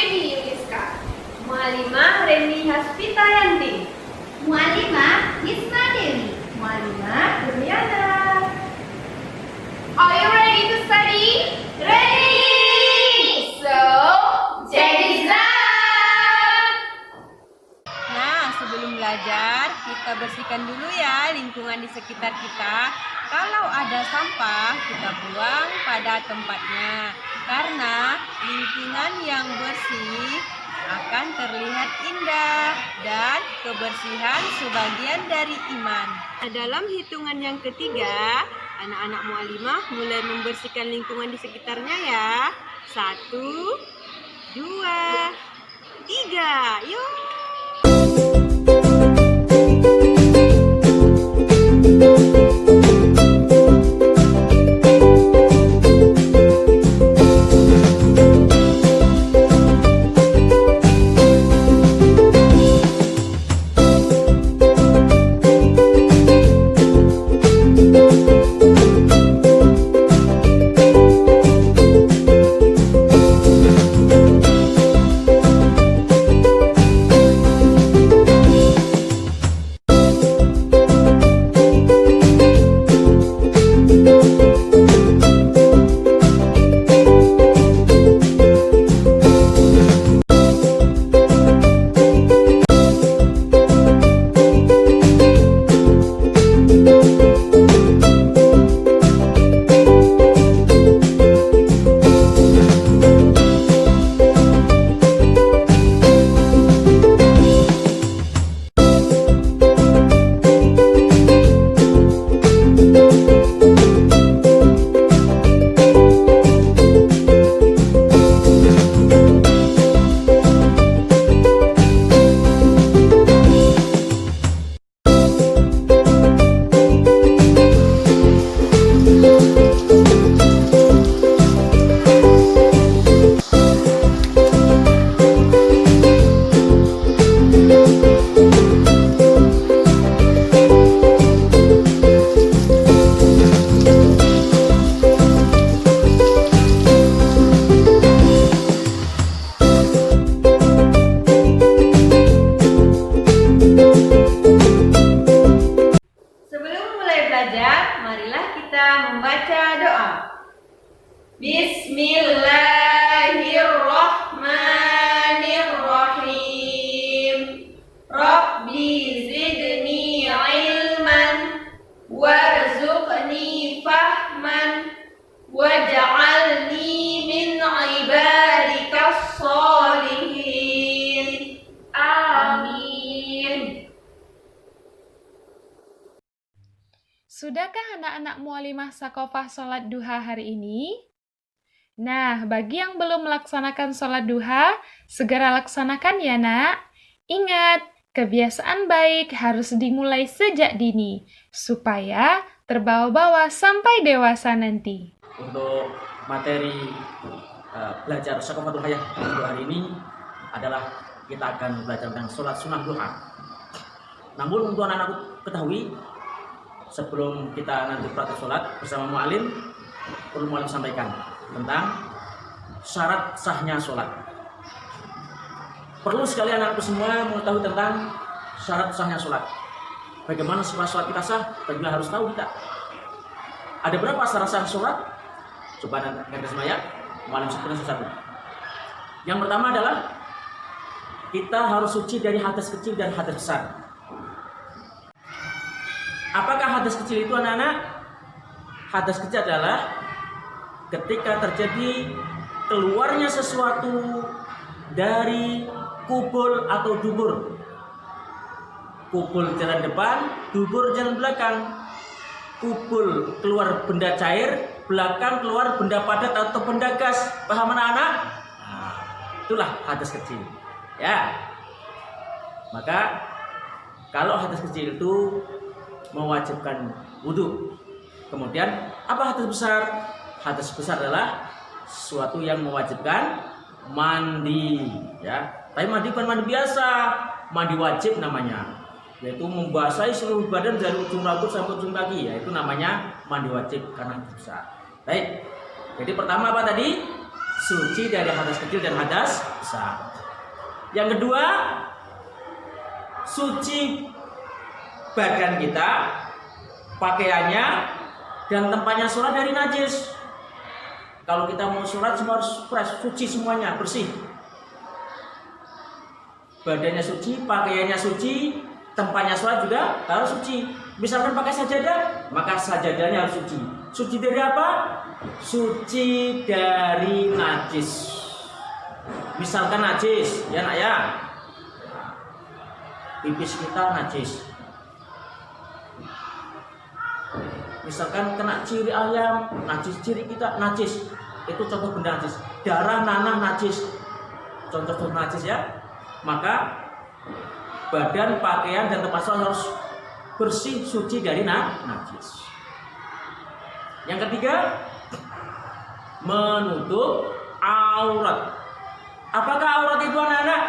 Reni Yuniska. Mualimah Reni Haspitayanti. Mualimah Yisma Dewi. Mualimah Duryana. Are you ready to study? Ready! So, jadi Nah, sebelum belajar, kita bersihkan dulu ya lingkungan di sekitar kita. Kalau ada sampah, kita buang pada tempatnya. Karena lingkungan yang bersih akan terlihat indah dan kebersihan sebagian dari iman. Dalam hitungan yang ketiga, anak-anak mualimah mulai membersihkan lingkungan di sekitarnya ya. 1, 2, 3, yuk! Marilah kita membaca doa. Bismillahirrahmanirrahim. Rabbi zidni ilman warzuqni fahman waj'alni min ibadikas sholihin. Amin. Sudahkah anak-anak mualimah Sakofah sholat duha hari ini? Nah, bagi yang belum melaksanakan sholat duha, segera laksanakan ya nak. Ingat, kebiasaan baik harus dimulai sejak dini, supaya terbawa-bawa sampai dewasa nanti. Untuk materi belajar Sakofah duha yang untuk hari ini adalah kita akan belajar tentang sholat sunnah duha. Namun untuk anak-anak ketahui, sebelum kita nanti praktek sholat bersama mu'alim, perlu mu'alim sampaikan tentang syarat sahnya sholat. Perlu sekali anak-anakku semua mengetahui tentang syarat sahnya sholat. Bagaimana supaya sholat kita sah, bagaimana harus tahu kita. Ada berapa syarat sah sholat? Coba nanti semaya, mu'alim sebutkan satu. Yang pertama adalah kita harus suci dari hadas kecil dan hadas besar. Apakah hadas kecil itu anak-anak? Hadas kecil adalah ketika terjadi keluarnya sesuatu dari kubul atau dubur. Kubul jalan depan, dubur jalan belakang. Kubul keluar benda cair, belakang keluar benda padat atau benda gas. Paham anak-anak? Nah, itulah hadas kecil. Ya. Maka kalau hadas kecil itu mewajibkan wudhu. Kemudian apa hadas besar? Hadas besar adalah sesuatu yang mewajibkan mandi, ya. Tapi mandi bukan mandi biasa, mandi wajib namanya, yaitu membasahi seluruh badan dari ujung rambut sampai ujung kaki, yaitu namanya mandi wajib karena hadas besar. Baik. Jadi pertama apa tadi? suci dari hadas kecil dan hadas besar. Yang kedua, suci badan kita, pakaiannya, dan tempatnya sholat dari najis. Kalau kita mau sholat semua harus fresh, suci semuanya, bersih. Badannya suci, pakaiannya suci, tempatnya sholat juga harus suci. Misalkan pakai sajadah, maka sajadahnya harus suci. Suci dari apa? Suci dari najis. Misalkan najis, ya nak ya, pipis kita najis. Misalkan kena ciri ayam, najis, ciri kita najis. Itu contoh benda najis. Darah nanah najis. Contoh najis ya. Maka badan, pakaian, dan tempat sholat harus bersih, suci dari najis. Yang ketiga, menutup aurat. Apakah aurat itu anak-anak?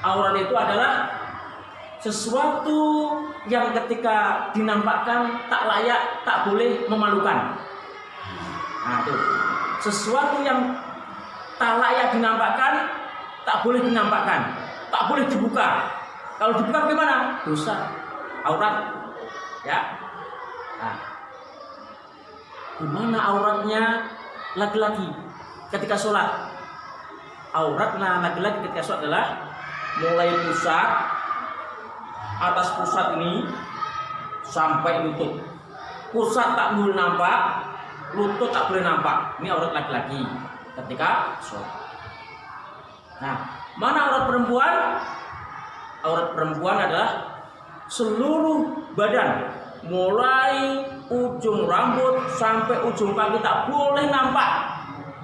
Aurat itu adalah sesuatu yang ketika dinampakkan tak layak, tak boleh, memalukan. Nah itu, sesuatu yang tak layak dinampakkan, tak boleh dinampakkan, tak boleh dibuka. Kalau dibuka bagaimana? Dosa. Aurat, ya. Nah, gimana auratnya laki-laki ketika sholat? Aurat laki-laki ketika sholat adalah mulai pusat, atas pusat ini sampai lutut. Pusat tak boleh nampak, lutut tak boleh nampak. Ini aurat laki-laki ketika sholat. Nah, mana aurat perempuan? Aurat perempuan adalah seluruh badan, mulai ujung rambut sampai ujung kaki tak boleh nampak,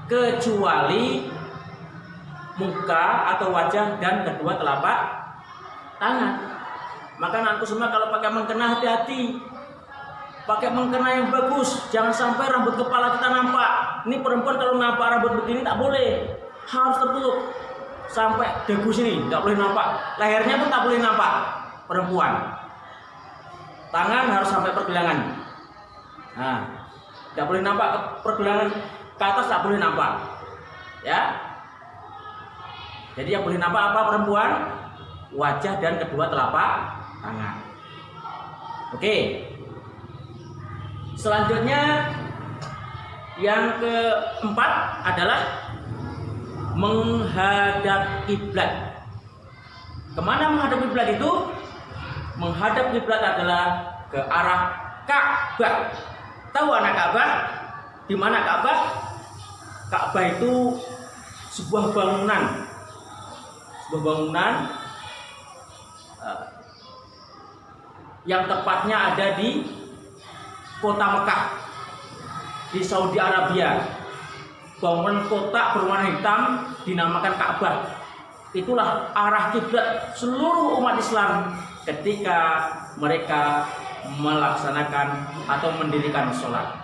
kecuali muka atau wajah dan kedua telapak tangan. Maka anakku semua kalau pakai mengkena hati-hati, pakai mengkena yang bagus, jangan sampai rambut kepala kita nampak. Ini perempuan kalau nampak rambut begini tak boleh, harus tertutup sampai dagu sini, nggak boleh nampak. Lehernya pun tak boleh nampak. Perempuan, tangan harus sampai pergelangan. Nah, nggak boleh nampak pergelangan ke atas, tak boleh nampak. Ya. Jadi yang boleh nampak apa perempuan? Wajah dan kedua telapak tangan. Oke. Selanjutnya yang keempat adalah menghadap kiblat. Kemana menghadap kiblat itu? Menghadap kiblat adalah ke arah Ka'bah. Tahu anak Ka'bah? Di mana Ka'bah? Ka'bah itu sebuah bangunan. Sebuah bangunan yang tepatnya ada di kota Mekah, di Saudi Arabia. Bangunan kotak berwarna hitam dinamakan Ka'bah. Itulah arah kiblat seluruh umat Islam ketika mereka melaksanakan atau mendirikan sholat.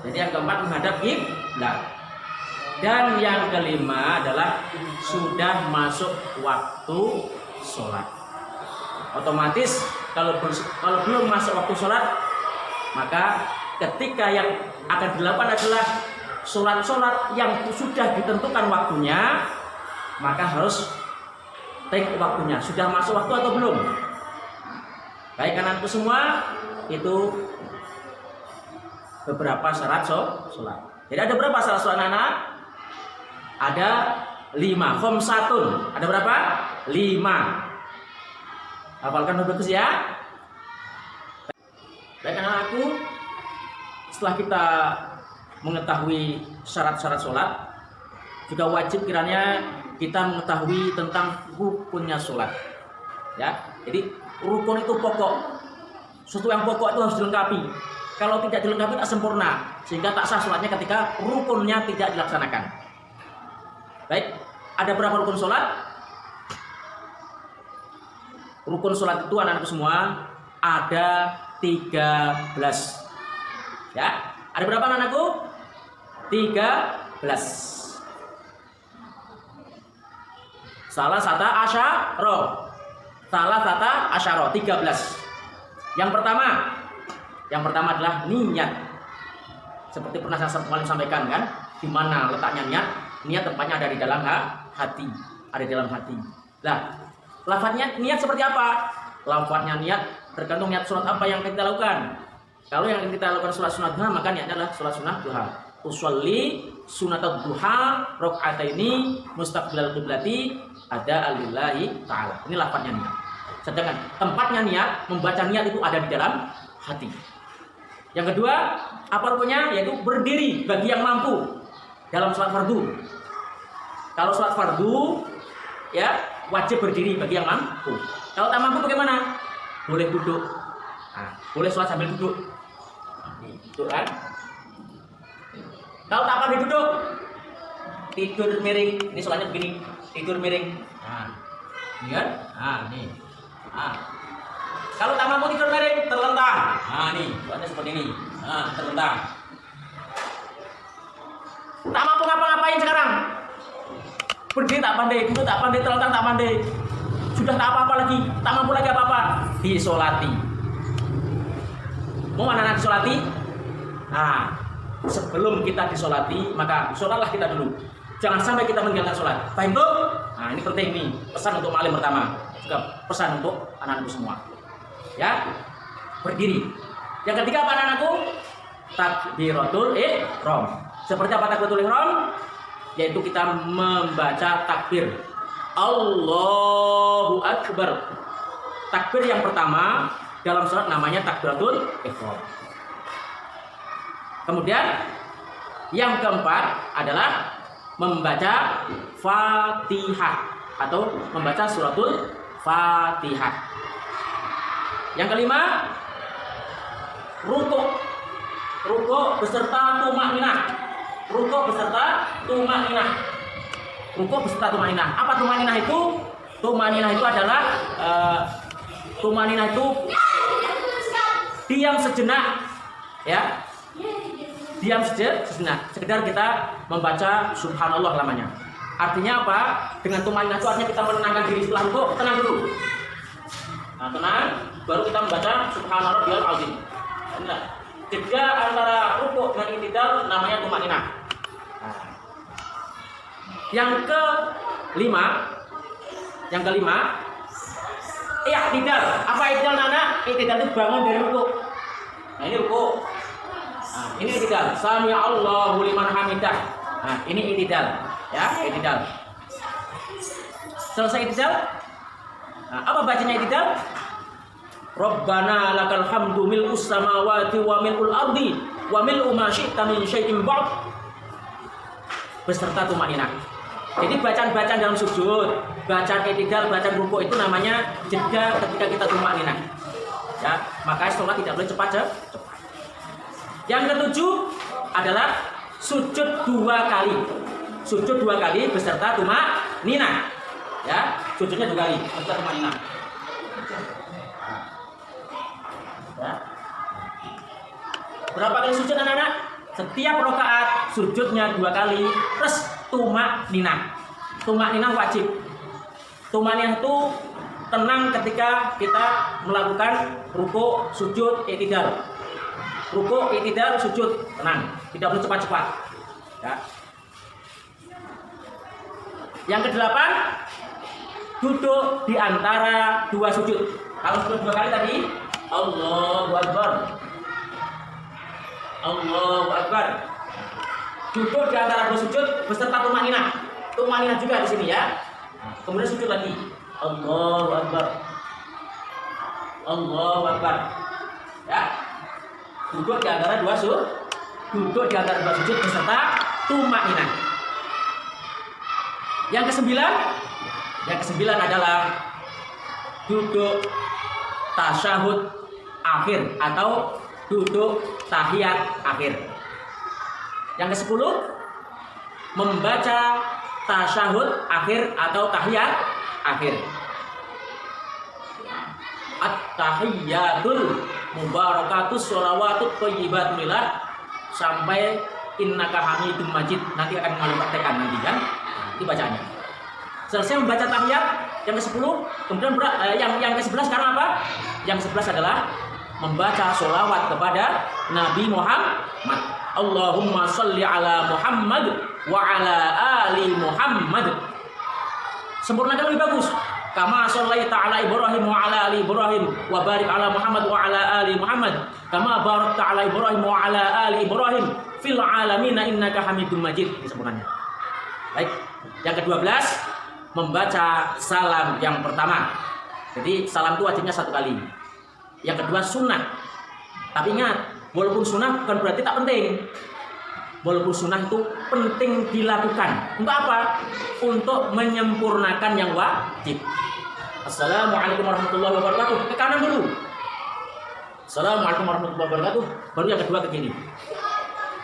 Jadi yang keempat menghadap kiblat. Dan yang kelima adalah sudah masuk waktu sholat. Otomatis kalau belum masuk waktu sholat, maka ketika yang akan dilakukan adalah sholat-sholat yang sudah ditentukan waktunya, maka harus tengok waktunya, sudah masuk waktu atau belum. Baik kananku semua, itu beberapa syarat sholat. Jadi ada berapa syarat sholat anak? Ada 5. Khomsatun. Ada berapa? 5. Hafalkan bagus ya. Baik anak-anakku, setelah kita mengetahui syarat-syarat sholat, juga wajib kiranya kita mengetahui tentang rukunnya sholat. Ya, jadi rukun itu pokok. Sesuatu yang pokok itu harus dilengkapi. Kalau tidak dilengkapi tak sempurna, sehingga tak sah sholatnya ketika rukunnya tidak dilaksanakan. Baik, ada berapa rukun sholat? Rukun sholat itu anak-anakku semua ada 13. Ya, ada berapa anak-anakku? 13. Salah satu asyara 13. Yang pertama adalah niat. Seperti pernah saya sampaikan kan, Di mana letaknya niat? Niat tempatnya ada di dalam hati, ada di dalam hati. Nah, lafadznya niat seperti apa? Lafadznya niat tergantung niat sholat apa yang kita lakukan. Kalau yang kita lakukan sholat sunat duha, maka niatnya adalah sholat sunat duha. Usolli sunat duha rakaataini mustaqbilal qiblati ada alillahi ta'ala. Ini lafadznya niat. Sedangkan tempatnya niat, membaca niat itu ada di dalam hati. Yang kedua, apa rukunnya? Yaitu berdiri bagi yang mampu dalam sholat fardu. Kalau sholat fardu, ya wajib berdiri bagi yang mampu. Kalau tak mampu bagaimana? Boleh duduk. Nah, boleh sholat sambil duduk. Duduk kan? Kalau tak pandai duduk, tidur miring. Ini sholatnya begini, tidur miring. Nah, ini kan? Nah, ini. Nah. Kalau tak mampu tidur miring, terlentang. Nah, nih, sholatnya seperti ini. Nah, terlentang. Tak mampu ngapa-ngapain sekarang. Berdiri tak pandai, duduk tak pandai, terlentang tak pandai. Sudah tak apa-apa lagi, tak mampu lagi apa-apa. Disolati. Mau anak-anak disolati? Nah, sebelum kita disolati, maka sholatlah kita dulu. Jangan sampai kita meninggalkan sholat. Paham tuh? Nah, ini penting nih. Pesan untuk malim pertama. Juga pesan untuk anak-anakku semua. Ya, berdiri. Yang ketiga apa anak-anakku? Takbiratul ihram. Seperti apa takbiratul ihram? Yaitu kita membaca takbir. Allahu Akbar. Takbir yang pertama dalam sholat namanya takbiratul ihram. Kemudian yang keempat adalah membaca Fatihah atau membaca suratul Fatihah. Yang kelima, rukuk. Rukuk beserta tumakninah. Rukuk beserta tumakninah. Rukuk beserta tumakninah. Apa tumakninah itu? Tumakninah itu adalah tumakninah itu diam sejenak, ya. Diam sejenak, sekedar kita membaca subhanallah lamanya. Artinya apa? Dengan tumanina itu artinya kita menenangkan diri setelah rukuk, tenang dulu. Nah, tenang, baru kita membaca subhanarabbiyal azim. Nah, jeda antara rukuk dengan i'tidal namanya tumanina. Nah. Yang kelima, i'tidal. Apa i'tidal, Nana? I'tidal itu bangun dari rukuk. Nah, ini rukuk. Nah, ini i'tidal. Sami Allahu liman hamidah. Nah, ini i'tidal, ya, i'tidal. Selesai i'tidal. Nah, apa bacanya i'tidal? Rabbana lakal hamdu mil'us samawati wa mil'ul ardi wa mil'u ma syi'ta min syai'in ba'd. Beserta tumanina. Jadi bacaan-bacaan dalam sujud, bacaan i'tidal, bacaan rukuk itu namanya jeda ketika kita tumanina. Ya, maka sholat tidak boleh cepat. Yang ketujuh adalah sujud 2 kali. Sujud 2 kali beserta tumanina. Ya, sujudnya 2 kali beserta tumanina. Ya. Berapa kali sujud anak-anak? Setiap rakaat sujudnya 2 kali plus tumanina. Tumanina wajib. Tumanina itu tenang ketika kita melakukan rukuk, sujud, i'tidal. Rukuk, i'tidal, sujud, tenang, tidak perlu cepat-cepat. Ya. Yang ke-8, duduk di antara 2 sujud. Kalau sujud 2 kali tadi, Allahu Akbar. Allahu Akbar. Duduk di antara 2 sujud beserta tumanina. Tumanina juga di sini ya. Kemudian sujud lagi. Allahu Akbar. Allahu Akbar. Ya. Duduk di antara 2 sujud. Duduk di antara 2 sujud beserta tumanina. Yang ke-9 adalah duduk tasyahud akhir atau duduk tahiyat akhir. Yang ke-10 membaca tasyahud akhir atau tahiyat akhir. At-tahiyyatul mubarakatus sholawatut thayyibatulillah sampai innaka hamidum majid. Nanti akan kami praktekkan nanti kan. Itu bacaannya. Selesai membaca tahiyat yang ke-10, kemudian yang ke-11 sekarang apa? Yang ke-11 adalah membaca sholawat kepada Nabi Muhammad. Allahumma sholli ala Muhammad wa ala ali Muhammad. Sempurnakan lebih bagus. Kama shallaita ala Ibrahim wa ala ali Ibrahim wa barik ala Muhammad wa ala ali Muhammad kama barakta ala Ibrahim wa ala ali Ibrahim fil alamin innaka Hamidum Majid. Disempurnakan. Baik. Yang ke-12, membaca salam yang pertama. Jadi salam itu wajibnya 1 kali. Yang kedua sunnah. Tapi ingat, walaupun sunnah bukan berarti tak penting. Walaupun sunnah itu penting dilakukan. Untuk apa? Untuk menyempurnakan yang wajib. Assalamualaikum warahmatullahi wabarakatuh. Ke kanan dulu. Assalamualaikum warahmatullahi wabarakatuh. Baru yang kedua ke kiri.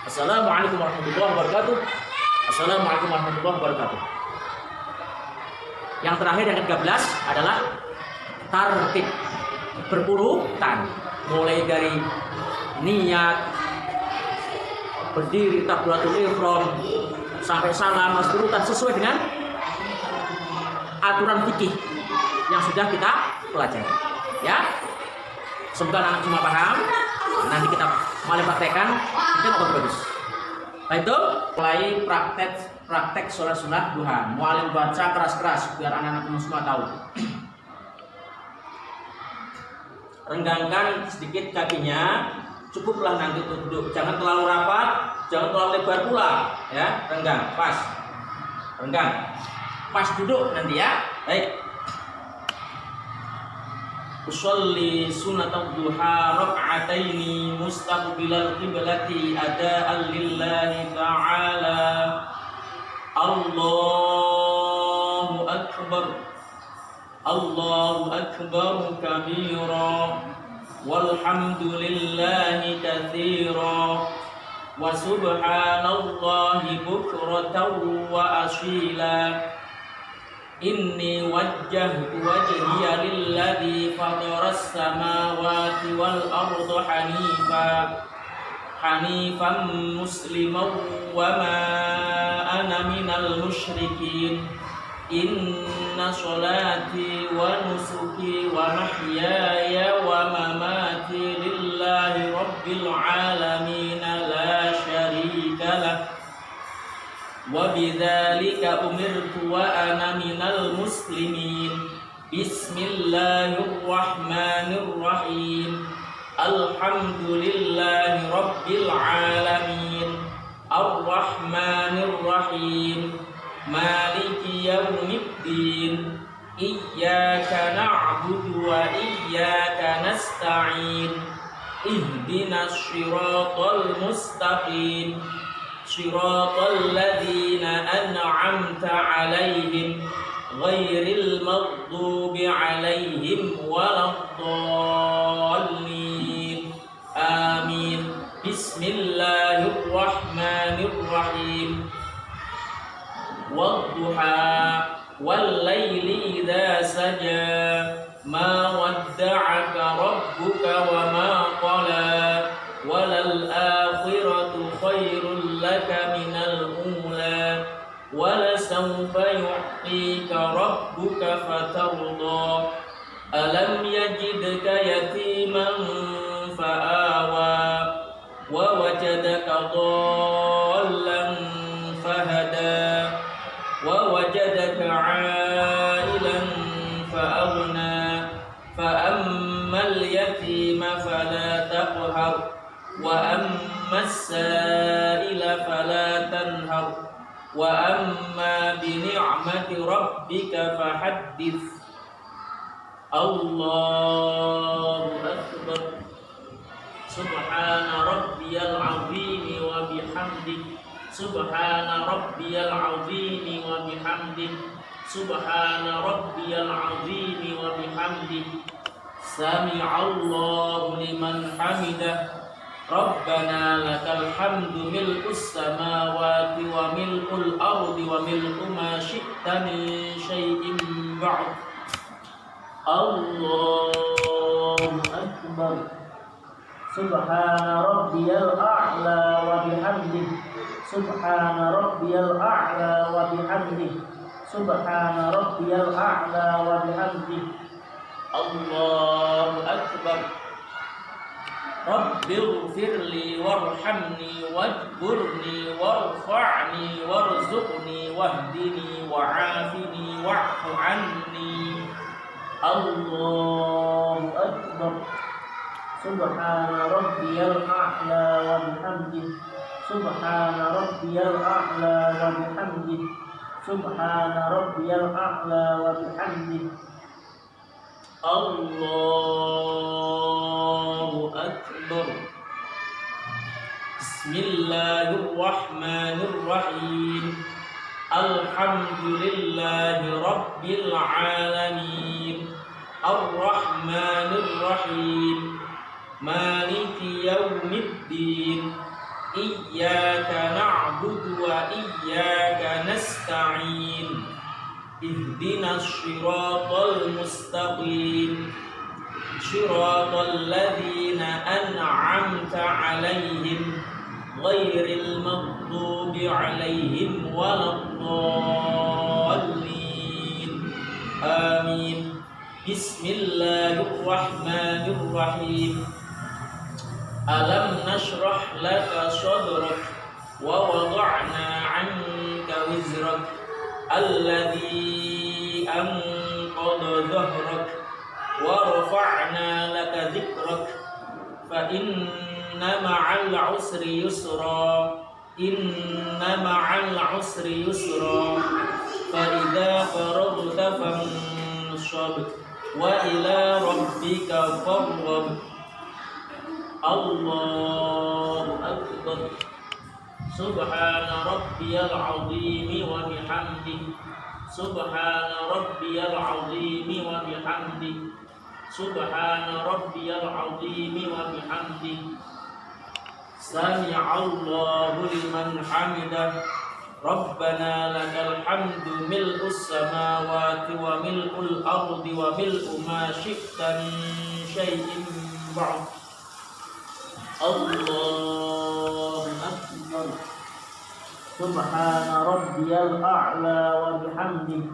Assalamualaikum warahmatullahi wabarakatuh. Assalamualaikum warahmatullahi wabarakatuh. Yang terakhir yang ke-13 adalah tartib berurutan, mulai dari niat, berdiri, takbiratul ihram, sampai salam, harus berurutan sesuai dengan aturan fikih yang sudah kita pelajari. Ya, semoga anak semua paham. Nanti kita mulai praktekkan, mungkin akan bagus. Baik itu, mulai praktek sholat sunnah duha. Mualim baca keras-keras biar anak-anak semua tahu. Renggangkan sedikit kakinya, cukuplah nanti untuk duduk. Jangan terlalu rapat, jangan terlalu lebar pula, ya. Renggang, pas. Renggang, pas duduk nanti ya. Baik. Usolli sunnat duha rak'ataini mustaqbilal qiblati ada'an lillahi ta'ala. Allahu akbar. Allahu akbar kabira. Walhamdulillahi katsira. Wa subhanallahi bukratan wa asila. Inni wajjahtu wajhiya lilladzi fataras samawati wal arda hanifan musliman wa ma ana minal musyrikin. Inna sholati wa nusuki wa mahyaya wa mamati lillahi rabbil alamin la syarika lah. Wa bidzalika umirtu wa ana minal muslimin. Bismillahirrahmanirrahim. Alhamdulillahi rabbil alamin. Arrahmanirrahim. Maliki yaumiddin. Iyyaka na'budu wa iyyaka nasta'in. Ihdinas shiratal mustaqim. Shiratal ladzina an'amta 'alaihim ghairil maghdubi 'alaihim waladdallin. Amin. Bismillahirrahmanirrahim. Wadduha wal laili idza saja ma wadda'aka rabbuka wa ma qala walal akhiratu khairul laka minal ula wala sawfa yu'tika rabbuka fatarda. Alam yajidka yatiman fa'awa wa wajadaka dhallan fahada wa wajadaka 'ailan fa'aghna fa ammal yatima fala taqhar wa ammas sa'ila fala tanhar wa amma bi ni'mati rabbika fahaddits. Allahu akbar. Subhana rabbiyal azim wa bihamdihi. Subhana rabbiyal azim wa bihamdihi. Subhana rabbiyal azim wa bihamdihi. Sami'allahu liman hamidah. Rabbana lakal hamdu mil'us samawati wa mil'ul ardi wa mil'u ma syi'ta min syai'in ba'd. Allahu akbar. Subhana rabbiyal a'la wa bihamdihi. Subhana rabbiyal a'la wa bihamdihi. Subhana rabbiyal a'la wa bihamdihi. Allahu akbar. Rabbighfirli warhamni wajburni warfa'ni warzuqni wahdini wa'afini wa'fu anni. Allahu Akbar. Subhana rabbiyal a'la wa bihamdihi. Subhana rabbiyal a'la wa bihamdihi. Subhana rabbiyal a'la wa bihamdihi. Allahu Akbar. Bismillahirrahmanirrahim. Alhamdulillahi rabbil alamin. Ar-Rahmanir Rahim. Maliki yaumiddin. Iyyaka na'budu wa iyyaka nasta'in. Ihdinas shiratal mustaqim. Shiratal ladzina an'amta 'alaihim ghairil maghdubi 'alaihim waladdallin. Amin. Bismillahirrahmanirrahim. Alam nashrah laka sadrak wa wada'na 'anka wizrak alladhi anqadha dhahrak wa rafa'na laka dhikrak fa inna ma'al 'usri yusra inna ma'al 'usri yusra fa idza faragta fanshab wa ila rabbika farghab. Allahu Akbar. Subhana rabbiyal azim wa bihamdihi. Subhana rabbiyal azim wa bihamdihi. Subhana rabbiyal azim wa bihamdihi. Sami'allahu liman hamidah. Rabbana lakal hamdu mil'us samawati wa mil'ul ardi wa mil'u ma syi'ta min syai'in ba'd. Allahu Akbar. Subhana rabbiyal a'la wa bihamdihi.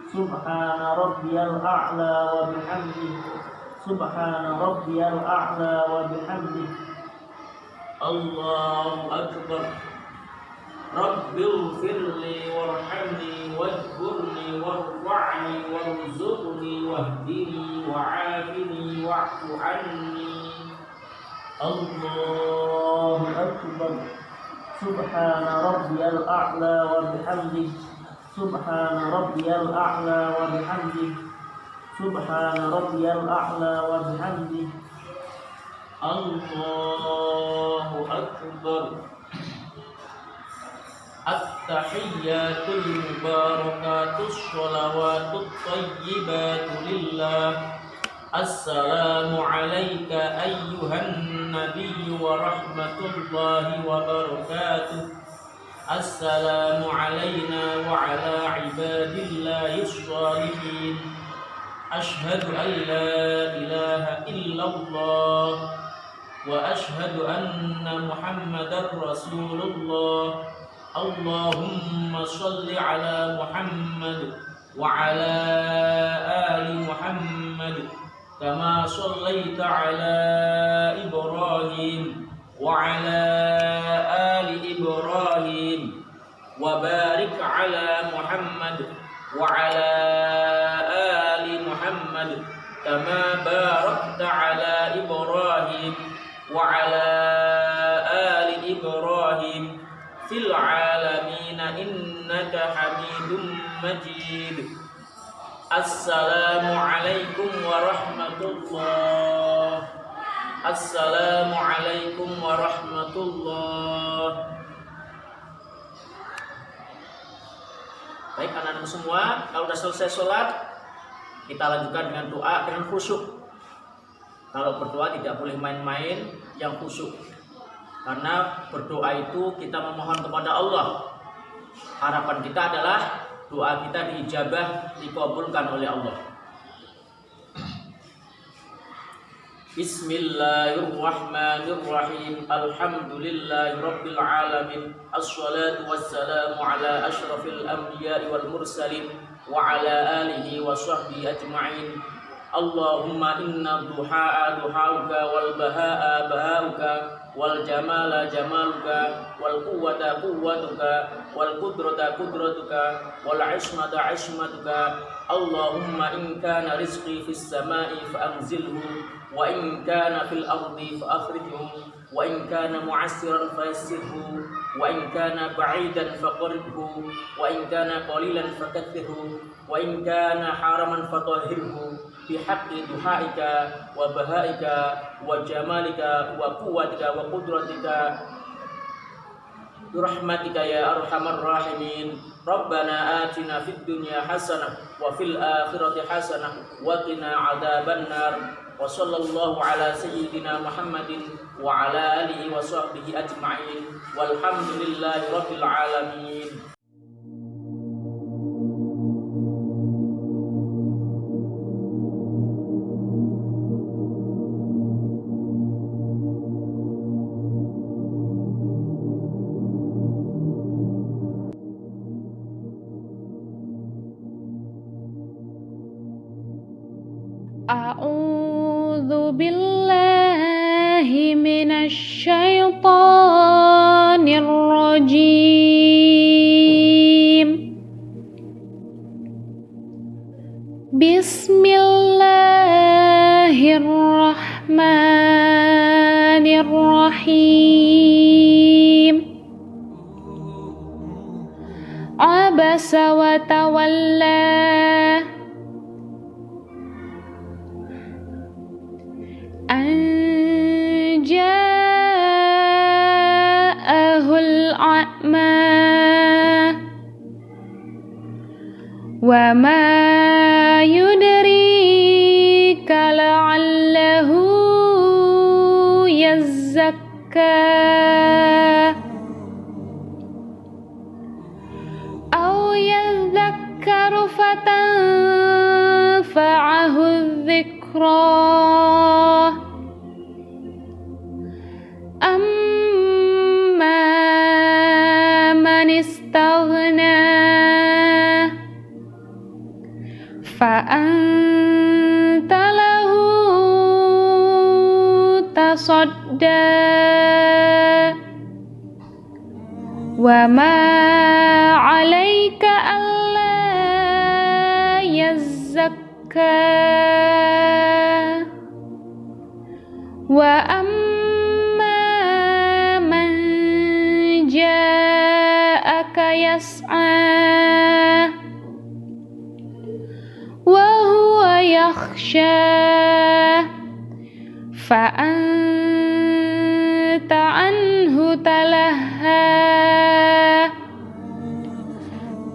Subhana rabbiyal a'la wa bihamdihi. Subhana rabbiyal a'la wa bihamdihi. Allahu Akbar. Rabbighfirli warhamni wajburni warfa'ni warzuqni wahdini wa'afini wa'fu anni. Allahu Akbar. Subhana rabbiyal a'la wa bihamdihi. Subhana rabbiyal a'la wa bihamdihi. Subhana rabbiyal a'la wa bihamdihi. Allahu Akbar. At-tahiyyatul mubarakatus sholawatut thayyibatu lillah. Assalamu alayka ayyuhan nabiyyu wa rahmatullahi wa barakatuh. Assalamu alayna wa ala ibadillahis shalihin. Ashhadu an la ilaha illallah wa ashhadu anna Muhammadar Rasulullah. Allahumma shalli ala Muhammad wa ala ali Muhammad kama shallaita ala Ibrahim wa ala ali Ibrahim wa barik ala Muhammad wa ala ali Muhammad kama barakta ala Ibrahim wa ala ali Ibrahim fil alamin innaka Hamidum Majid. Assalamu alaikum warahmatullah. Assalamu alaikum warahmatullah. Baik anak-anak semua, kalau sudah selesai sholat, kita lanjutkan dengan doa dengan khusyuk. Kalau berdoa tidak boleh main-main, yang khusyuk. Karena berdoa itu kita memohon kepada Allah. Harapan kita adalah doa kita diijabah, dikabulkan oleh Allah. Bismillahirrahmanirrahim. Alhamdulillahi rabbil alamin. Assalatu wassalamu ala asyrafil anbiya'i wal mursalin wa ala alihi wa sahbihi ajma'in. Allahumma inna duha'a duha'uka wal baha'a baha'uka wal jamala jamaluka wal quwwata quwwatuka wal qudrata qudratuka wal ismata ismatuka. Allahumma in kana rizqi fis sama'i fa anzilhu wa in kana fil ardi fa akhrijhu wa in kana mu'assiran fa yassirhu wa in kana ba'idan fa qaribhu wa in kana qalilan fa kaththirhu wa in kana haraman fa tahhirhu bi haqqi duhaika wa bahaika wa jamalika wa quwwatika wa qudratika birahmatika ya arhamar rahimin. Rabbana atina fid dunya hasanah wa fil akhirati hasanah wa qina adzabannar. Wa sallallahu ala sayyidina Muhammadin wa ala alihi wa sahbihi ajma'in walhamdulillahi rabbil alamin. A'udzu billahi minasy syaithanir rajim. Bismillahirrahmanirrahim. Abasa wa tawalla an ja'ahul a'ma wa ma yudrika la'allahu yazzakka aw yadhakkaru fatanfa'ahu dhikra. Fa'anta lahu tasadda wa ma 'alaika alla yazzakka wa amma man ja'aka yas'a yakhsha fa'anta anhu talaha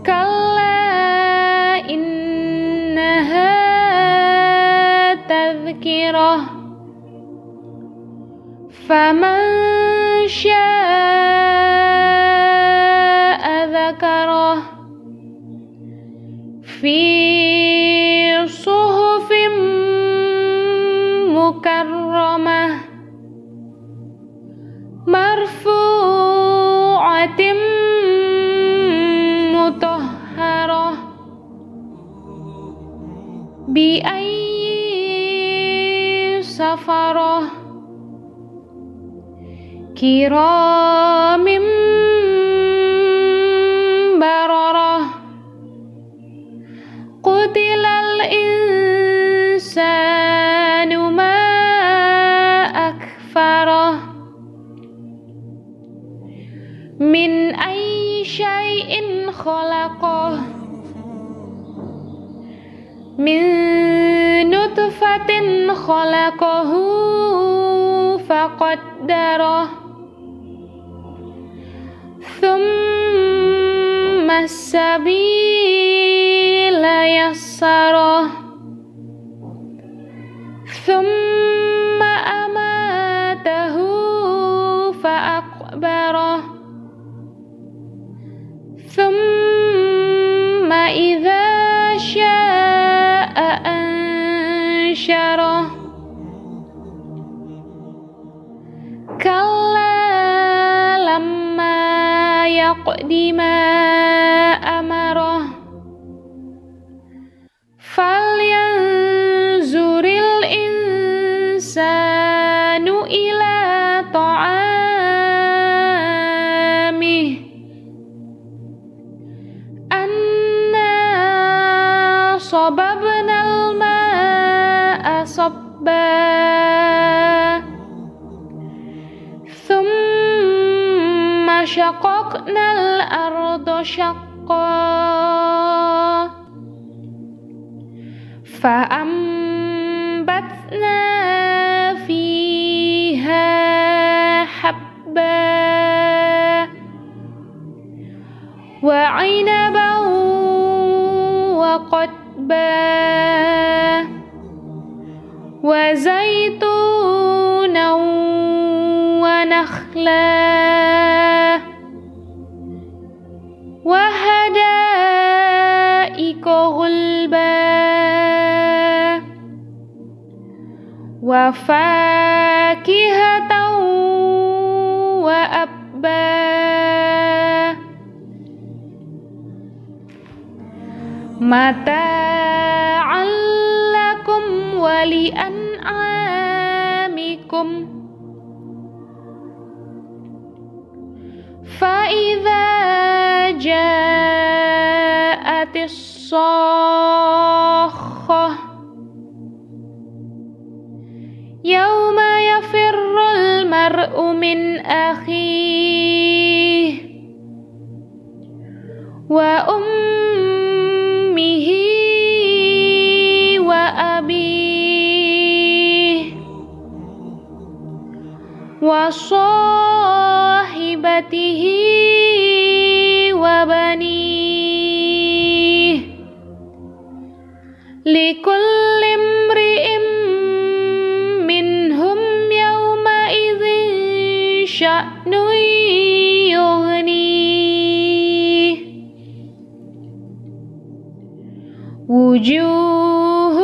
kalla innaha tadhkirah faman syaa'a dzakarah fi suhufim mukarramah marfu'atim mutahharah bi ayyi safarah kiramim bararah. Qutilal insanu ma akfarah min ayyi syai'in khalaqah min nutfatin khalaqahu faqaddarah thumma sabila yassarah thumma amatahu fa'aqbarah thumma idza sya'a ansyarah kalla lamma yaqdi ma amarah falyanzur صببنا الماء صبا ثم شققنا الأرض شقا فأنبتنا فيها حبا وعنبا وقضبا وزيتونا ونخلا وحدائق غلبا وفاكهة وأبا متاعا لكم ولأنعامكم فإذا جاءت الصاخة يوم يفر المرء من أخيه وأمه وأبيه وصاحبته وبنيه لكل امرئ منهم يومئذ شأن يغنيه وجوه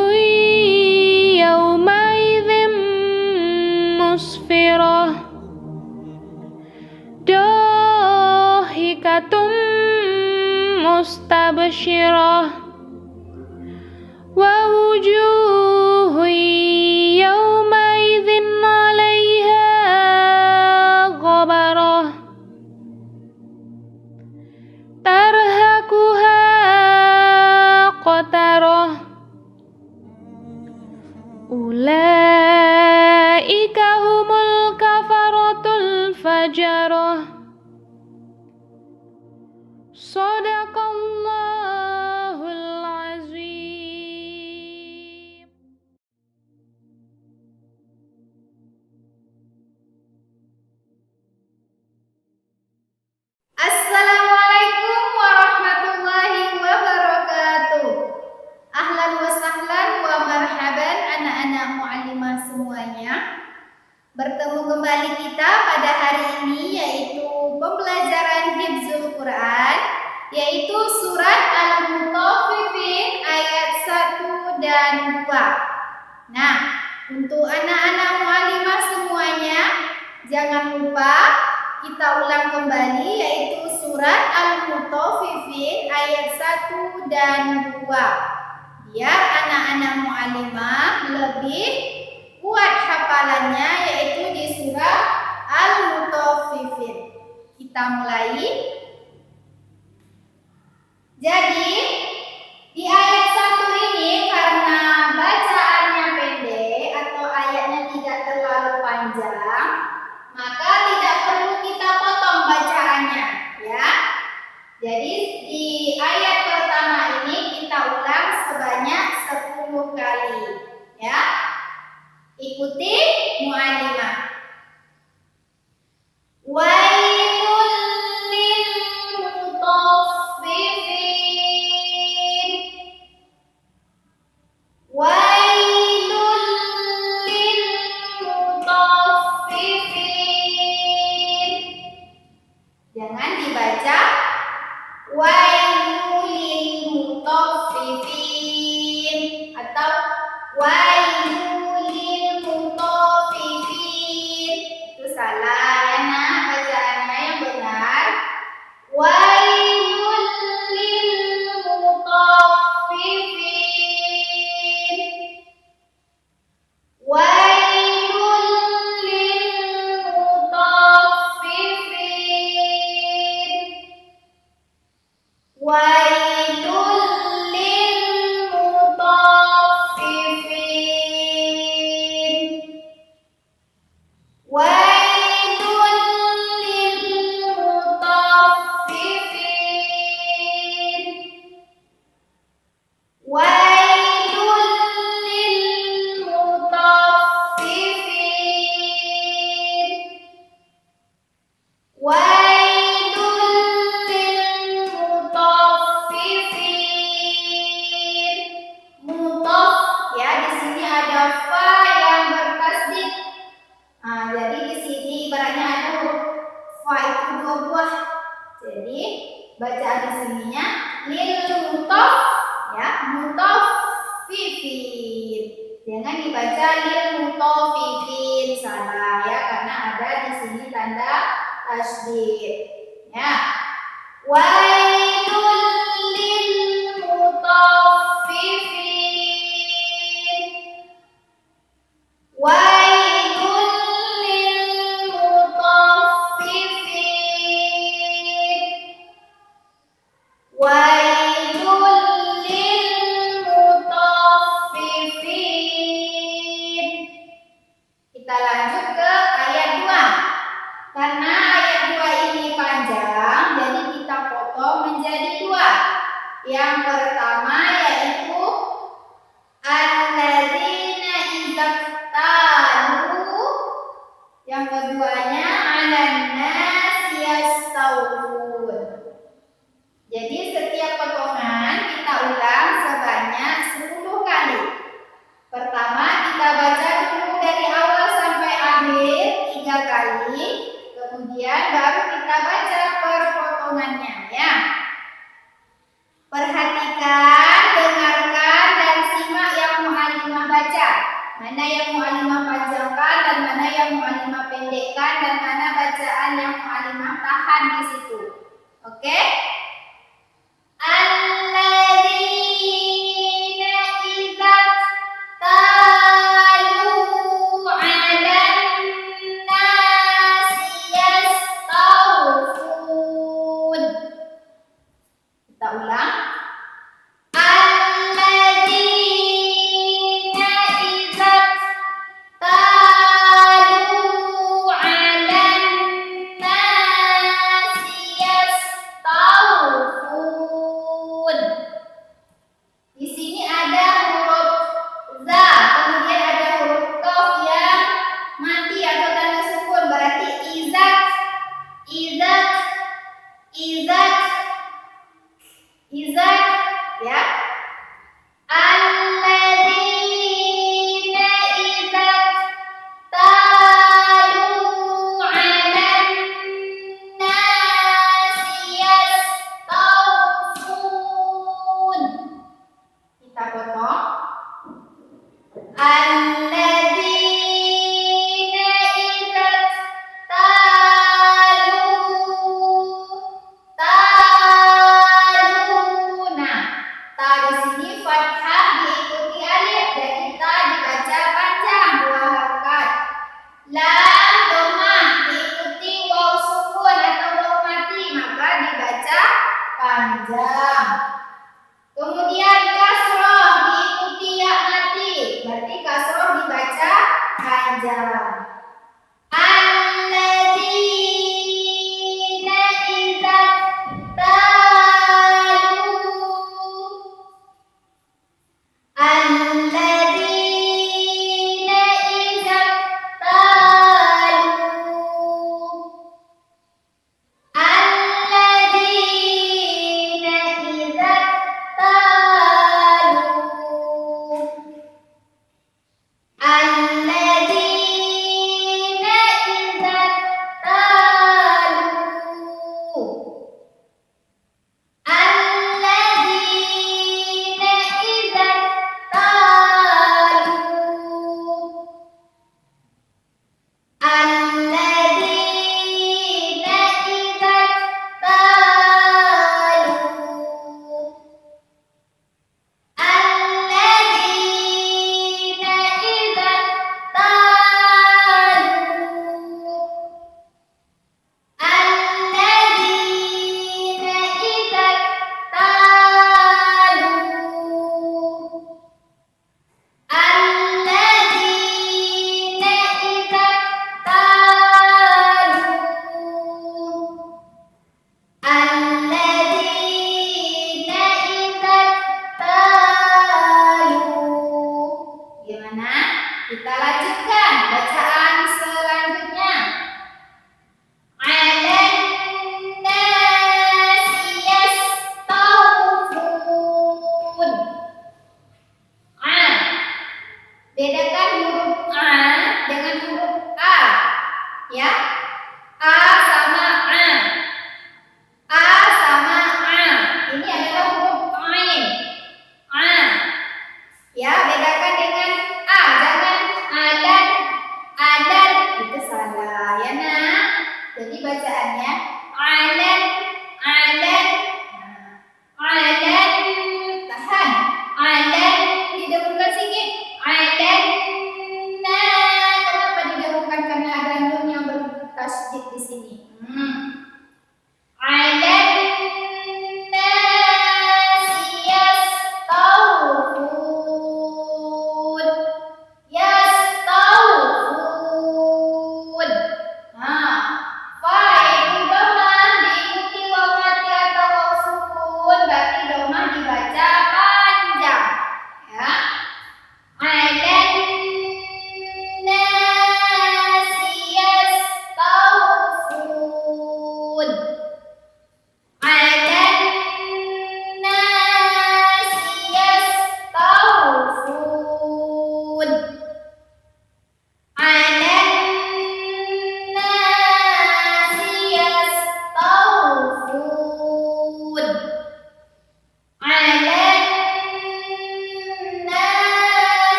يومئذ مسفرة ضاحكة مستبشرة ووجوه يومئذ عليها غبرة ترهقها قترة أولئك هم الكفرة الفجرة صدق الله العظيم. Assalamualaikum warahmatullahi wabarakatuh. Ahlan wa sahlan wa marhaban anak-anak mu'allimah semuanya. Bertemu kembali kita pada hari ini yaitu pembelajaran Hifzul Quran, yaitu surat Al-Mutaffifin ayat 1 dan 2. Nah, untuk anak-anak mu'allimah semuanya, jangan lupa kita ulang kembali yaitu surat Al-Mutaffifin ayat 1 dan 2. Biar anak-anak mu'allimah lebih kuat hafalannya yaitu di surat Al-Mutaffifin. Kita mulai. Jadi di ayat 1 ini karena bacaannya pendek atau ayatnya tidak terlalu panjang, maka tidak perlu kita potong bacaannya, ya. Jadi di ayat pertama ini kita ulang sebanyak 10 kali, ya. Ikuti mu'allimah. Wailul lil mutaffifin. Wailul lil mutaffifin. Jangan dibaca wailul lil mutaffifin atau wailul lil mutaffifin. Jangan dibaca lil mutaffifin, salah ya, karena ada di sini tanda tasydid. Ya. Wailul lil mutaffifin. Wailul lil mutaffifin. Wailul lil mutaffifin. Kita lanjut ke ayat 2. Karena ayat 2 ini panjang, jadi kita potong menjadi 2. Yang pertama yaitu alladzina izaktalu. Yang keduanya alan nasi yastawfun. Jadi setiap potongan kita ulang sebanyak 10 kali. Pertama kita baca dulu dari awal sampai akhir 3 kali. Kemudian baru kita baca per potongannya ya. Perhatikan, dengarkan dan simak yang mu'allimah baca. Mana yang mu'allimah panjangkan dan mana yang mu'allimah pendekkan dan mana bacaan yang mu'allimah tahan di situ. Oke? Alladzina idza talu 'alan nasi yastawfun. Kita ulang. Alladzina idza talu 'alan nasi yastawfun. Di sini ada huruf za, kemudian ada huruf qaf yang mati atau tanda sukun, berarti izat, izat, izat, izat, ya. Alladzina izat talu 'alan nasi yastawfun. Kita potong. Alladzina izat taluna. Ta di sini fathah diikuti alif, jadi ta dibaca panjang 2 harakat. Lam dhammah diikuti waw sukun atau waw mati, maka dibaca panjang. Kemudian kasroh diikuti ya mati, berarti kasroh dibaca panjang. Alladzina idza talu. Alladzina idza talu. Alladzina idza talu. Alladzina idza talu. Alladzina idza talu. Alladzina idza talu. Alladzina idza talu. Alladzina idza talu. Alladzina idza talu. Alladzina idza talu. Gimana? Kita lanjutkan bacaan selanjutnya. Alan nasi yastawfun. Bedakan huruf a dengan huruf a, ya. A sama a. A sama a. Ini adalah huruf ain. A. Ya, bedakan dengan a.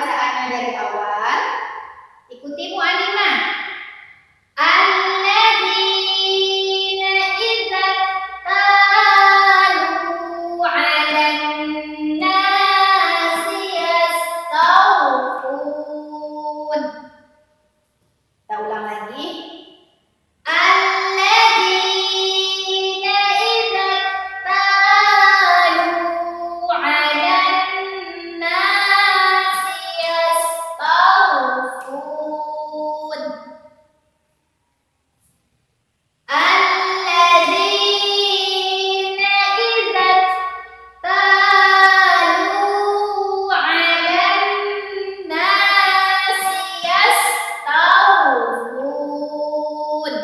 bacaannya dari awal. Ikuti mu'alimah. Alladzina idza talu 'alan nasi yastawfun. Kita ulang lagi. Alladzina idza talu 'alan nasi yastawfun. Alladzina idza talu 'alan nasi yastawfun.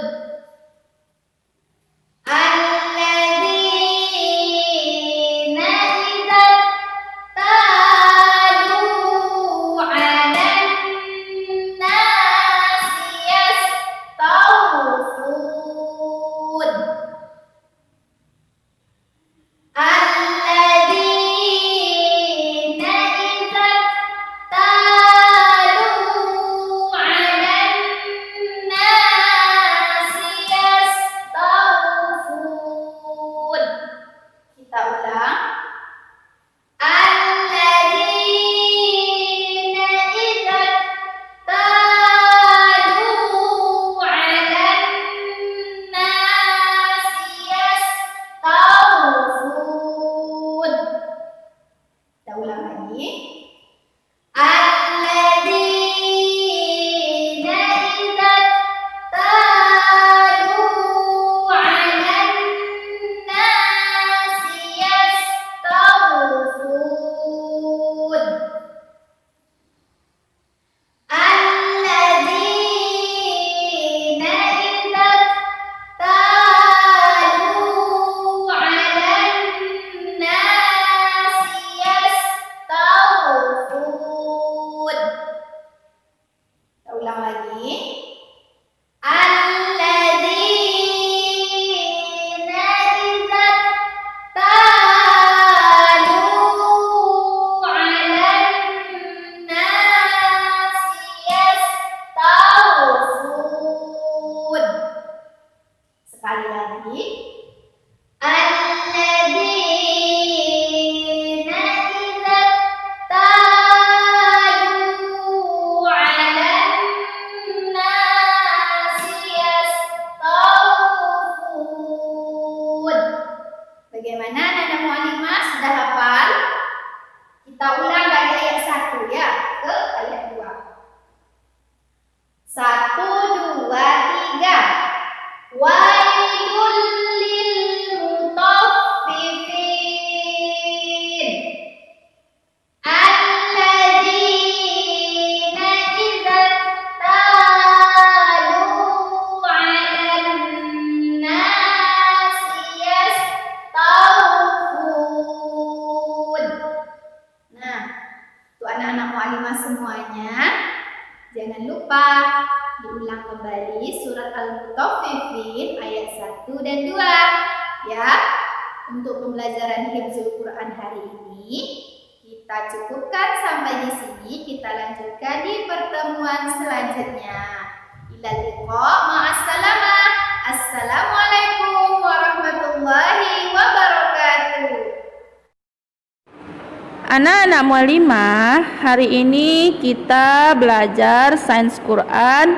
Alladzina idza talu 'alan nasi yastawfun. Alladzina idza talu 'alan nasi yastawfun. Kita ulang. Alladzina idza talu 'alan nasi yastawfun. Kita ulang lagi. Alladzina idza talu 'alan nasi yastawfun. Alladzina idza talu 'alan nasi yastawfun. Kita ulang lagi. Alladzina idza talu 'alan nasi yastawfun. Sekali lagi. Alladzina idza talu 'alan nasi yastawfun. Bagaimana anak-anak mu'alimah, sudah hafal? Kita ulang dari ayat 1 ya ke ayat 2. 1, 2, 3. Wailul lil mutaffifin. Alladzina idza talu 'alan nasi yastawfun. Nah, untuk anak-anak mu'alimah semuanya, jangan lupa diulang kembali surat Al-Mutaffifin ayat 1 dan 2 ya. Untuk pembelajaran Hifdzul Quran hari ini kita cukupkan sampai di sini. Kita lanjutkan di pertemuan selanjutnya. Ila liqa, ma'assalamah. Assalamualaikum warahmatullahi wabarakatuh. Anak-anak mu'alimah, hari ini kita belajar sains Quran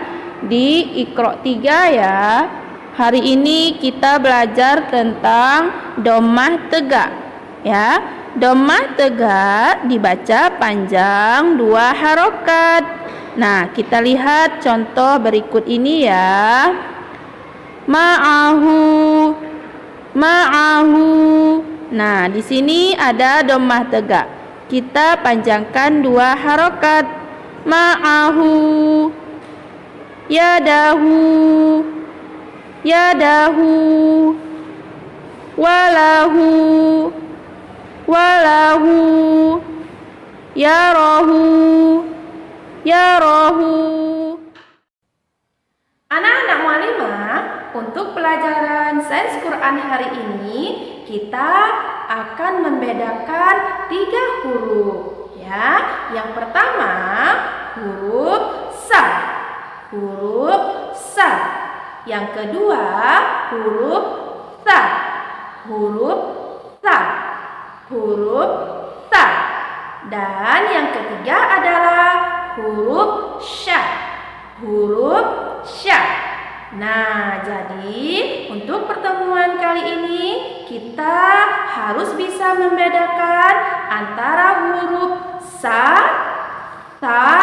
di Iqra 3 ya. Hari ini kita belajar tentang dhammah tegak ya. Dhammah tegak dibaca panjang 2 harokat. Nah, kita lihat contoh berikut ini ya. Ma'ahu, ma'ahu. Nah, di sini ada dhammah tegak. Kita panjangkan 2 harokat. Ma'ahu, yadahu, yadahu, walahu, walahu, yarahu, yarahu. Anak-anak mu'alimah, untuk pelajaran sains Quran hari ini kita akan membedakan 3 huruf ya. Ya, yang pertama huruf sa. Huruf sa. Yang kedua huruf ta. Huruf ta. Huruf ta. Dan yang ketiga adalah huruf sya. Huruf sya. Nah, jadi untuk pertemuan kali ini kita harus bisa membedakan antara huruf sa, ta,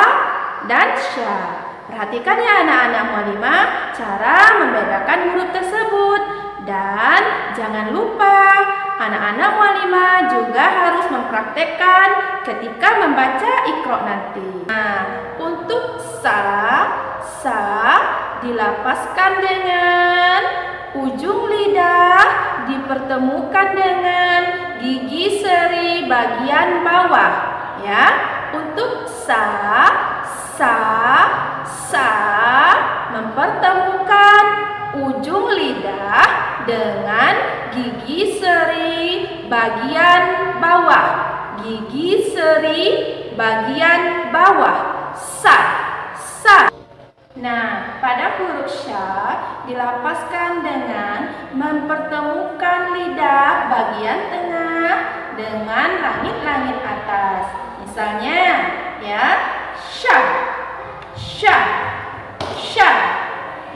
dan sya. Perhatikan ya anak-anak mualimah cara membedakan huruf tersebut. Dan jangan lupa anak-anak mualimah juga harus mempraktekkan ketika membaca Iqra nanti. Nah, untuk sa dilapaskan dengan ujung lidah dipertemukan dengan gigi seri bagian bawah ya. Untuk sa mempertemukan ujung lidah dengan gigi seri bagian bawah. Gigi seri bagian bawah. Sa. Nah, pada huruf sya dilapaskan dengan mempertemukan lidah bagian tengah dengan langit-langit atas. Misalnya, ya, sya,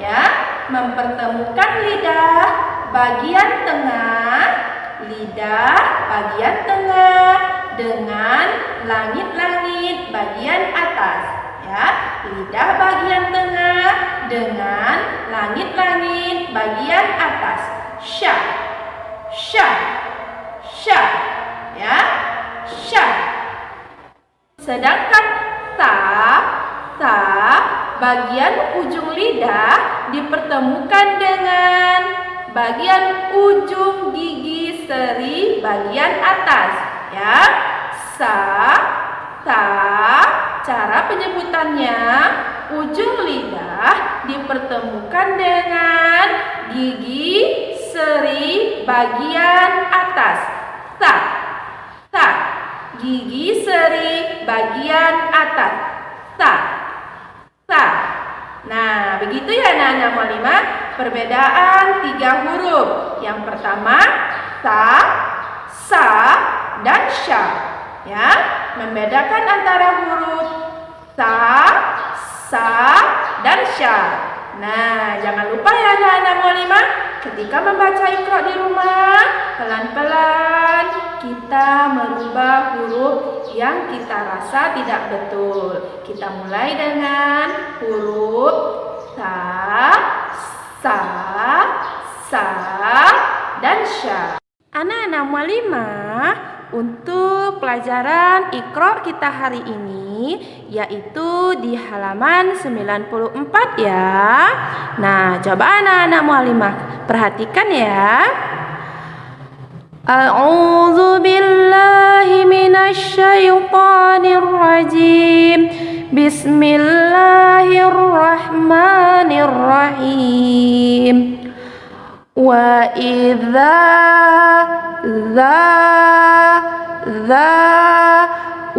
ya, mempertemukan lidah bagian tengah dengan langit-langit bagian atas. Ya, lidah bagian tengah dengan langit-langit bagian atas. Sya. Ya, sya. Sedangkan ta bagian ujung lidah dipertemukan dengan bagian ujung gigi seri bagian atas. Ya, cara penyebutannya, ujung lidah dipertemukan dengan gigi seri bagian atas. Ta. Gigi seri bagian atas. Ta. Nah, begitu ya anak-anak mualimah perbedaan 3 huruf. Yang pertama sa, dan sya. Ya, membedakan antara huruf sa, dan sya. Nah, jangan lupa ya anak-anak mualimah, ketika membaca Iqra di rumah, pelan-pelan kita merubah huruf yang kita rasa tidak betul. Kita mulai dengan huruf sa, dan sya. Anak-anak mualimah, untuk pelajaran Iqra kita hari ini yaitu di halaman 94 ya. Nah, coba anak-anak mualimah perhatikan ya. A'udzu billahi minasy syaithanir rajim. Bismillahirrahmanirrahim. Wa idza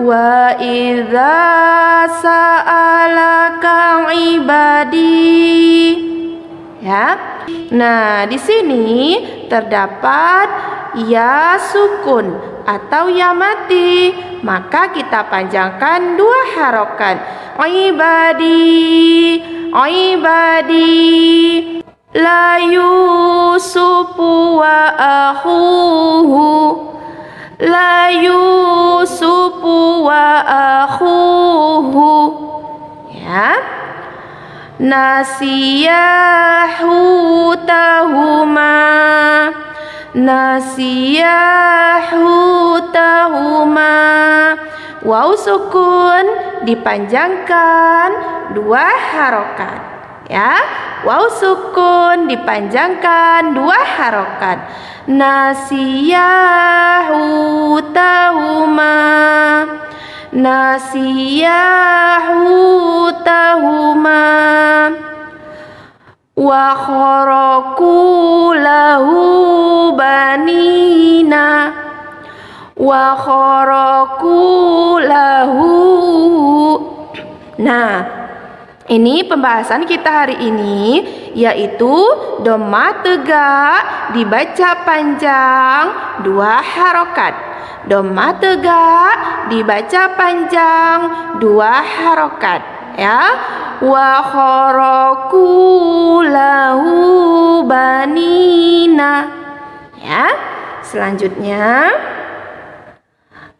wa idza sa'alaka ibadi. Ya. Nah, di sini terdapat ya sukun atau ya mati, maka kita panjangkan 2 harokat. Ibadi la Yusufu wa akhuhu. La Yusufu wa akhuhu. Ya. Nasiyahutahuma. Waw sukun dipanjangkan 2 harokat. Ya, waw sukun dipanjangkan 2 harokat. Nasiyahutahuma. Wa kharaqu lahu banina. wa kharaqu lahu. Nah, ini pembahasan kita hari ini, yaitu dhamma tegak dibaca panjang 2 harokat. Dhamma tegak dibaca panjang 2 harokat, ya. Wa kharaqu lahu banina. Ya. Selanjutnya,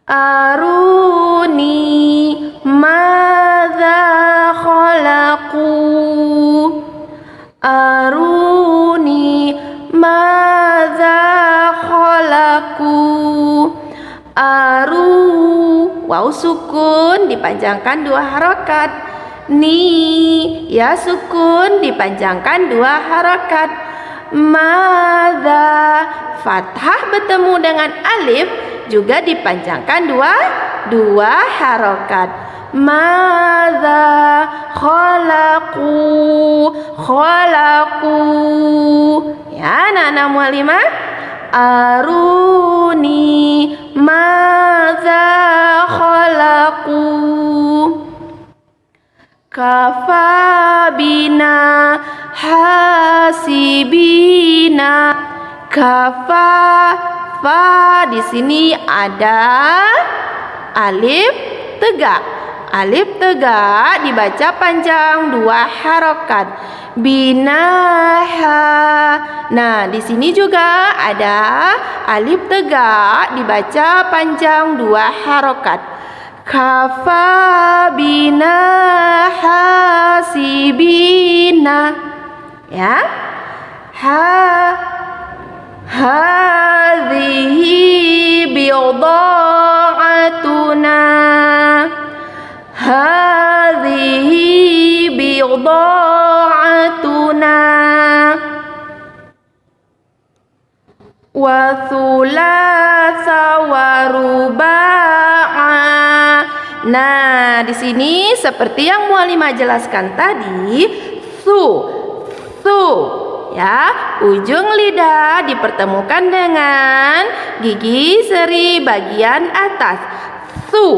aruni madza khalaqu. Aruni madza khalaqu. Waw sukun dipanjangkan 2 harokat. Ni ya sukun dipanjangkan 2 harokat. Madza fathah bertemu dengan alif juga dipanjangkan 2 harokat. Madza khalaqu. Khalaqu. Ya, anak-anak muallimah, aruni madza khalaqu. Kafa bina hasibina. Kafa, fa di sini ada alif tegak. Alif tegak dibaca panjang 2 harokat. Binaha. Nah, di sini juga ada alif tegak dibaca panjang 2 harokat. Kafa bina hasibina. Ya. Hadhihi bida'atuna. Hadhihi bida'atuna. Wa thulatha wa ruba'a. Nah, di sini seperti yang muallimah jelaskan tadi, su, ya, ujung lidah dipertemukan dengan gigi seri bagian atas. Su.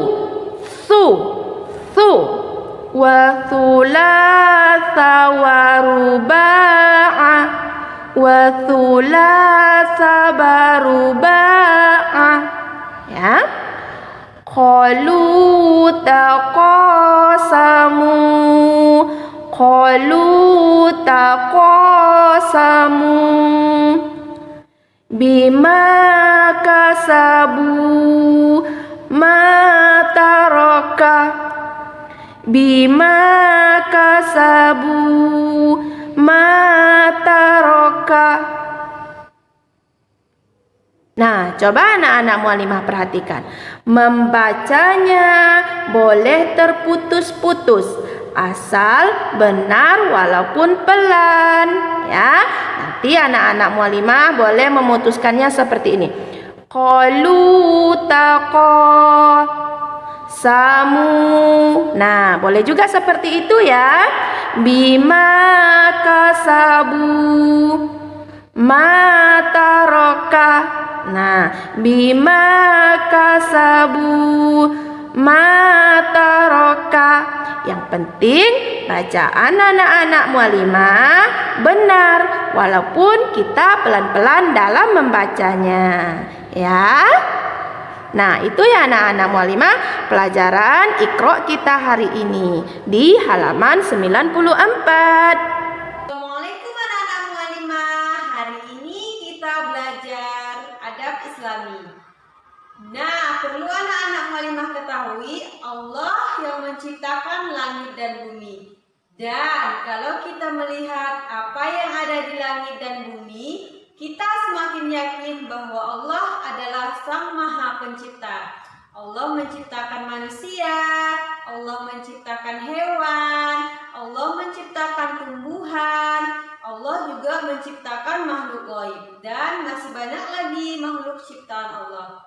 Wa thulatha wa ruba'a. Wa thulatha baruba'a. Ya. Qalu taqasamu. Qalu taqasamu. Bima kasabu ma taraka. Bima kasabu ma taraka. Nah, coba anak-anak muallimah perhatikan. Membacanya boleh terputus-putus, asal benar walaupun pelan, ya. Nanti anak-anak muallimah boleh memutuskannya seperti ini. Qalu taqasamu. Nah, boleh juga seperti itu ya. Bima kasabu ma taraka. Nah, bima kasabu ma taraka. Yang penting bacaan anak-anak muallimah benar walaupun kita pelan-pelan dalam membacanya, ya. Nah, itu ya anak-anak muallimah pelajaran Iqra kita hari ini di halaman 94. Assalamualaikum anak-anak muallimah. Hari ini kita belajar adab Islami. Nah, perlu anak-anak muallimah ketahui Allah yang menciptakan langit dan bumi. Dan kalau kita melihat apa yang ada di langit dan bumi, kita semakin yakin bahwa Allah adalah Sang Maha Pencipta. Allah menciptakan manusia, Allah menciptakan hewan, Allah menciptakan tumbuhan, Allah juga menciptakan makhluk gaib, dan masih banyak lagi makhluk ciptaan Allah.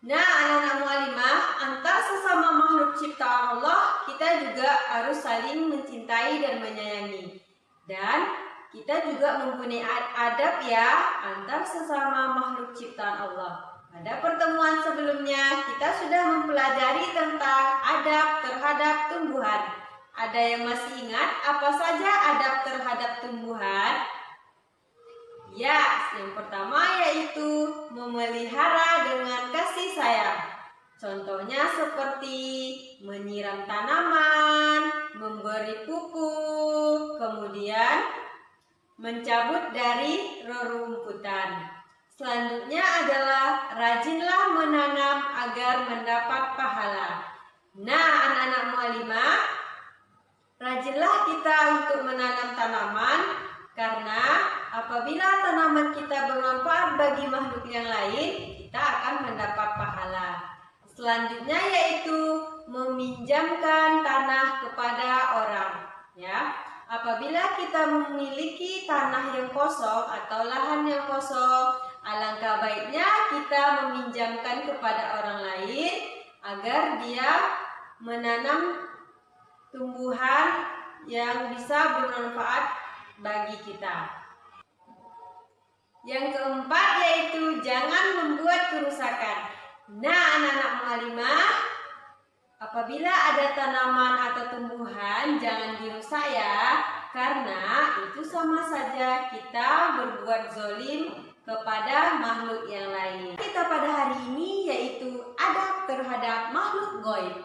Nah, anak-anak muallimah, antar sesama makhluk ciptaan Allah, kita juga harus saling mencintai dan menyayangi. Dan kita juga mempunyai adab ya antar sesama makhluk ciptaan Allah. Pada pertemuan sebelumnya kita sudah mempelajari tentang adab terhadap tumbuhan. Ada yang masih ingat apa saja adab terhadap tumbuhan? Ya, yang pertama yaitu memelihara dengan kasih sayang. Contohnya seperti menyiram tanaman, memberi pupuk, kemudian mencabut dari rerumputan. Selanjutnya adalah rajinlah menanam agar mendapat pahala. Nah, anak-anak mu'alimah, rajinlah kita untuk menanam tanaman karena apabila tanaman kita bermanfaat bagi makhluk yang lain, kita akan mendapat pahala. Selanjutnya yaitu meminjamkan tanah kepada orang, ya. Apabila kita memiliki tanah yang kosong atau lahan yang kosong, alangkah baiknya kita meminjamkan kepada orang lain agar dia menanam tumbuhan yang bisa bermanfaat bagi kita. Yang keempat yaitu jangan membuat kerusakan. Nah, anak-anak mu'alimah, apabila ada tanaman atau tumbuhan jangan dirusak ya, karena itu sama saja kita berbuat zalim kepada makhluk yang lain. Kita pada hari ini yaitu adab terhadap makhluk gaib.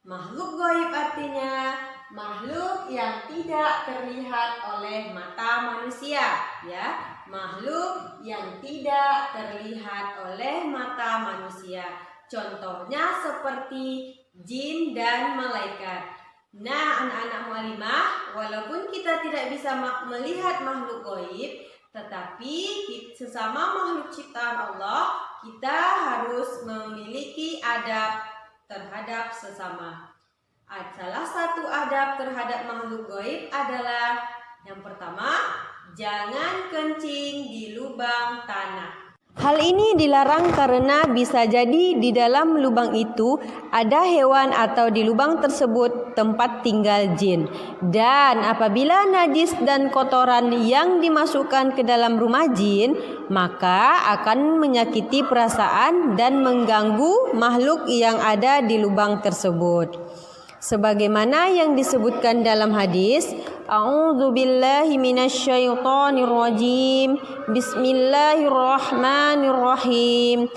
Makhluk gaib artinya makhluk yang tidak terlihat oleh mata manusia, ya. Makhluk yang tidak terlihat oleh mata manusia. Contohnya seperti jin dan malaikat. Nah, anak-anak mu'alimah, walaupun kita tidak bisa melihat makhluk gaib, tetapi sesama makhluk ciptaan Allah, kita harus memiliki adab terhadap sesama. Salah satu adab terhadap makhluk gaib adalah yang pertama, jangan kencing di lubang tanah. Hal ini dilarang karena bisa jadi di dalam lubang itu ada hewan atau di lubang tersebut tempat tinggal jin. Dan apabila najis dan kotoran yang dimasukkan ke dalam rumah jin, maka akan menyakiti perasaan dan mengganggu makhluk yang ada di lubang tersebut. Sebagaimana yang disebutkan dalam hadis, A'udzubillahi minasyaitonirrajim. Bismillahirrahmanirrahim.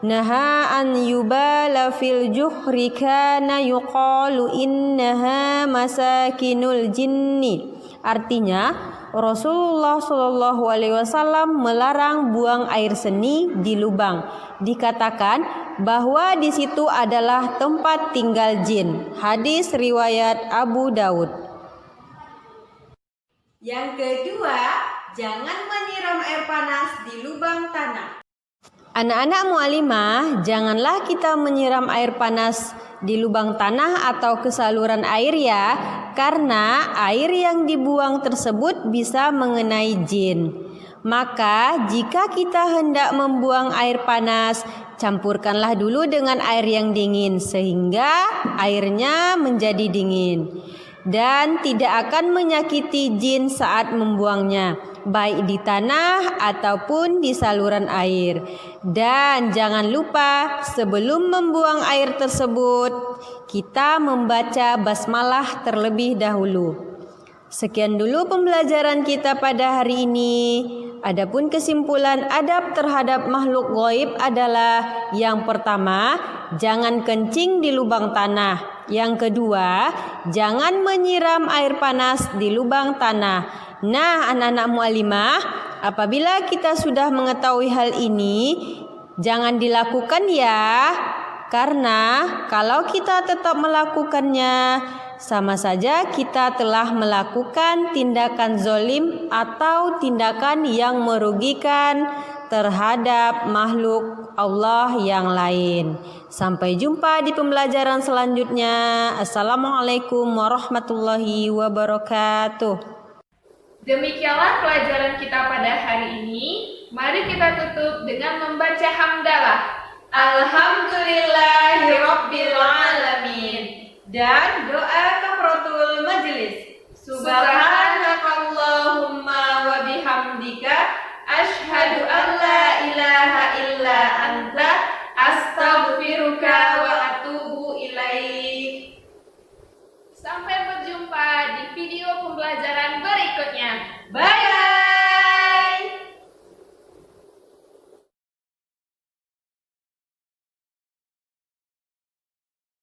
Naha an yubala fil juhri kana yuqalu innaha masakinul jinni. Artinya, Rasulullah Shallallahu Alaihi Wasallam melarang buang air seni di lubang. Dikatakan bahwa di situ adalah tempat tinggal jin. Hadis riwayat Abu Daud. Yang kedua, jangan menyiram air panas di lubang tanah. Anak-anak mu'alimah, janganlah kita menyiram air panas di lubang tanah atau ke saluran air ya, karena air yang dibuang tersebut bisa mengenai jin. Maka jika kita hendak membuang air panas, campurkanlah dulu dengan air yang dingin sehingga airnya menjadi dingin dan tidak akan menyakiti jin saat membuangnya, baik di tanah ataupun di saluran air. Dan jangan lupa sebelum membuang air tersebut, kita membaca basmalah terlebih dahulu. Sekian dulu pembelajaran kita pada hari ini. Adapun kesimpulan adab terhadap makhluk gaib adalah yang pertama, jangan kencing di lubang tanah. Yang kedua, jangan menyiram air panas di lubang tanah. Nah, anak-anak mu'alimah, apabila kita sudah mengetahui hal ini, jangan dilakukan ya. Karena kalau kita tetap melakukannya, sama saja kita telah melakukan tindakan zalim atau tindakan yang merugikan terhadap makhluk Allah yang lain. Sampai jumpa di pembelajaran selanjutnya. Assalamualaikum warahmatullahi wabarakatuh. Demikianlah pelajaran kita pada hari ini. Mari kita tutup dengan membaca hamdalah. Alhamdulillahirabbil alamin. Dan doa kafaratul majelis. Subhanakallahumma wa bihamdika asyhadu an la ilaha illa anta